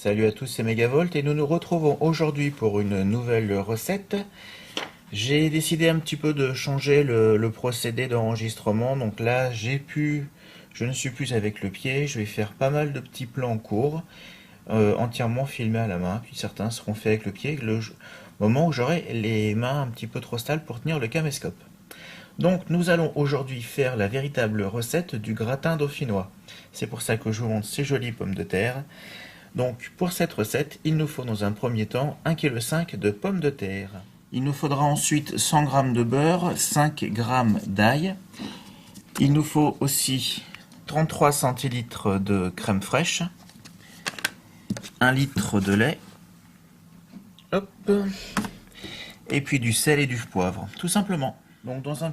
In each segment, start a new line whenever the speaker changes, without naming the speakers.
Salut à tous, c'est Megavolt et nous nous retrouvons aujourd'hui pour une nouvelle recette. J'ai décidé un petit peu de changer le procédé d'enregistrement, donc là je ne suis plus avec le pied, je vais faire pas mal de petits plans courts, entièrement filmés à la main, puis certains seront faits avec le pied, moment où j'aurai les mains un petit peu trop sales pour tenir le caméscope. Donc nous allons aujourd'hui faire la véritable recette du gratin dauphinois. C'est pour ça que je vous montre ces jolies pommes de terre. Donc pour cette recette, il nous faut dans un premier temps 1,5 kg de pommes de terre. Il nous faudra ensuite 100 g de beurre, 5 g d'ail. Il nous faut aussi 33 centilitres de crème fraîche, 1 litre de lait, hop, et puis du sel et du poivre, tout simplement. Donc dans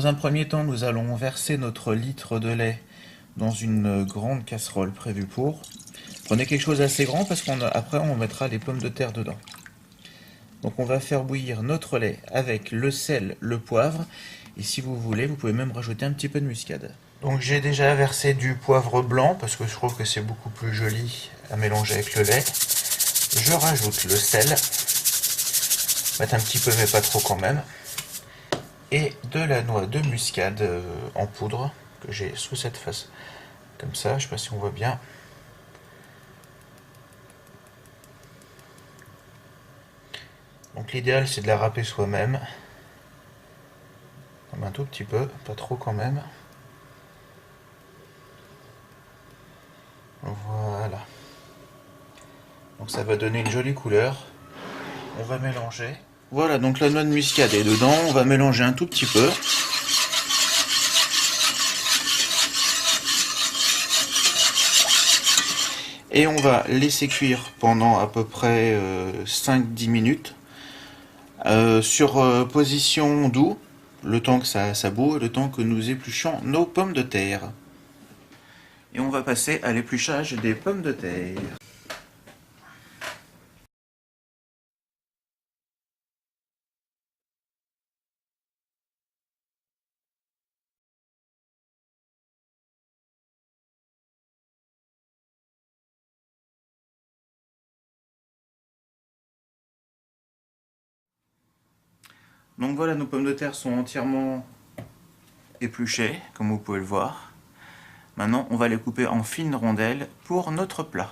un premier temps, nous allons verser notre litre de lait dans une grande casserole prévue pour. Prenez quelque chose d'assez grand parce qu'après on mettra les pommes de terre dedans. Donc on va faire bouillir notre lait avec le sel, le poivre, et si vous voulez, vous pouvez même rajouter un petit peu de muscade. Donc j'ai déjà versé du poivre blanc parce que je trouve que c'est beaucoup plus joli à mélanger avec le lait. Je rajoute le sel, mettre un petit peu mais pas trop quand même, et de la noix de muscade en poudre que j'ai sous cette face, comme ça, je sais pas si on voit bien. Donc l'idéal c'est de la râper soi-même, comme un tout petit peu, pas trop quand même. Voilà. Donc ça va donner une jolie couleur. On va mélanger. Voilà, donc la noix de muscade est dedans. On va mélanger un tout petit peu. Et on va laisser cuire pendant à peu près 5-10 minutes. Sur position doux, le temps que ça bout, le temps que nous épluchons nos pommes de terre. Et on va passer à l'épluchage des pommes de terre. Donc voilà, nos pommes de terre sont entièrement épluchées, comme vous pouvez le voir. Maintenant, on va les couper en fines rondelles pour notre plat.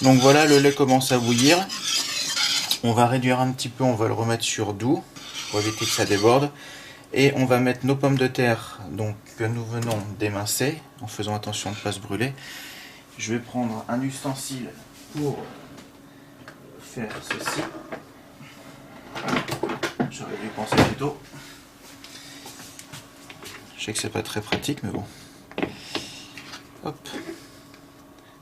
Donc voilà, le lait commence à bouillir. On va réduire un petit peu, on va le remettre sur doux pour éviter que ça déborde. Et on va mettre nos pommes de terre donc, que nous venons d'émincer, en faisant attention de ne pas se brûler. Je vais prendre un ustensile pour faire ceci. J'aurais dû penser plus tôt. Je sais que c'est pas très pratique, mais bon. Hop.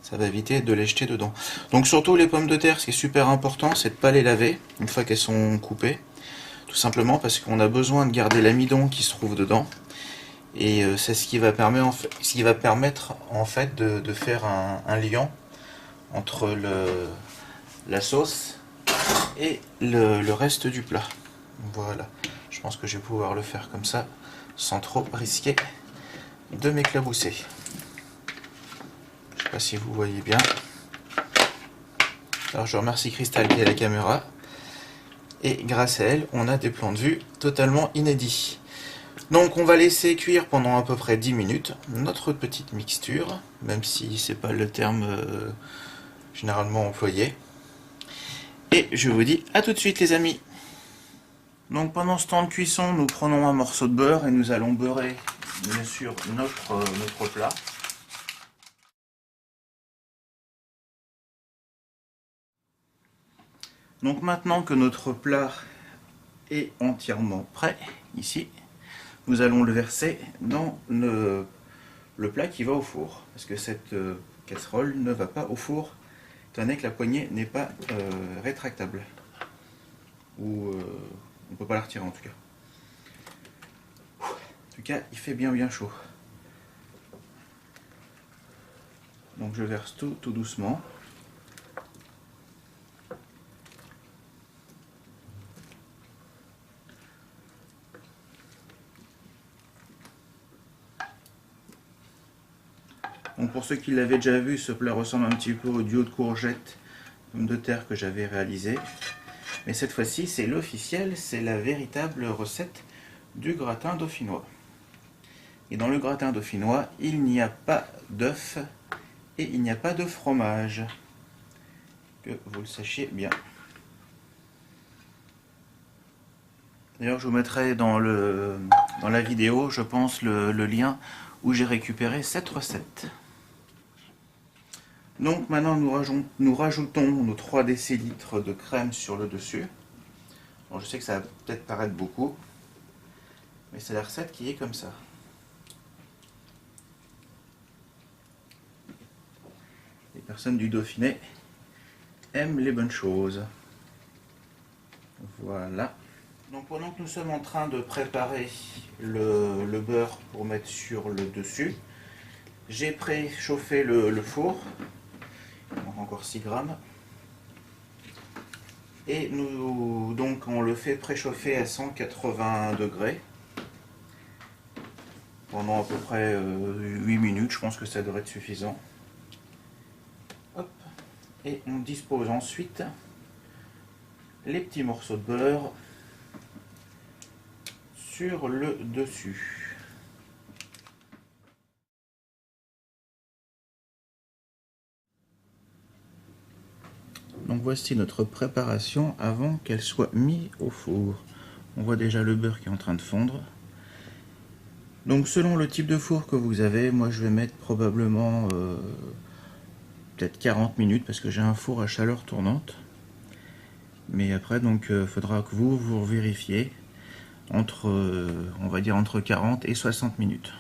Ça va éviter de les jeter dedans. Donc surtout les pommes de terre, ce qui est super important, c'est de ne pas les laver une fois qu'elles sont coupées. Tout simplement parce qu'on a besoin de garder l'amidon qui se trouve dedans. Et c'est ce qui va permettre en fait de faire un liant entre la sauce et le reste du plat. Voilà, je pense que je vais pouvoir le faire comme ça, sans trop risquer de m'éclabousser. Je ne sais pas si vous voyez bien. Alors je remercie Crystal qui est à la caméra. Et grâce à elle, on a des plans de vue totalement inédits. Donc on va laisser cuire pendant à peu près 10 minutes notre petite mixture, même si c'est pas le terme généralement employé. Et je vous dis à tout de suite les amis. Donc pendant ce temps de cuisson, nous prenons un morceau de beurre et nous allons beurrer bien sûr notre plat. Donc maintenant que notre plat est entièrement prêt, ici, nous allons le verser dans le plat qui va au four. Parce que cette casserole ne va pas au four, étant donné que la poignée n'est pas rétractable. Ou on ne peut pas la retirer en tout cas. En tout cas, il fait bien chaud. Donc je verse tout doucement. Donc pour ceux qui l'avaient déjà vu, ce plat ressemble un petit peu au duo de courgettes, pommes de terre que j'avais réalisé. Mais cette fois-ci, c'est l'officiel, c'est la véritable recette du gratin dauphinois. Et dans le gratin dauphinois, il n'y a pas d'œuf et il n'y a pas de fromage. Que vous le sachiez bien. D'ailleurs, je vous mettrai dans la vidéo, je pense, le lien où j'ai récupéré cette recette. Donc maintenant, nous rajoutons nos 3 décilitres de crème sur le dessus. Bon, je sais que ça va peut-être paraître beaucoup, mais c'est la recette qui est comme ça. Les personnes du Dauphiné aiment les bonnes choses. Voilà. Donc pendant que nous sommes en train de préparer le beurre pour mettre sur le dessus, j'ai préchauffé le four, donc encore 6 grammes. Et donc on le fait préchauffer à 180 degrés pendant à peu près 8 minutes, je pense que ça devrait être suffisant. Hop. Et on dispose ensuite les petits morceaux de beurre sur le dessus. Donc voici notre préparation avant qu'elle soit mise au four. On voit déjà le beurre qui est en train de fondre. Donc selon le type de four que vous avez, moi je vais mettre probablement peut-être 40 minutes parce que j'ai un four à chaleur tournante. Mais après donc faudra que vous vérifiez entre on va dire entre 40 et 60 minutes.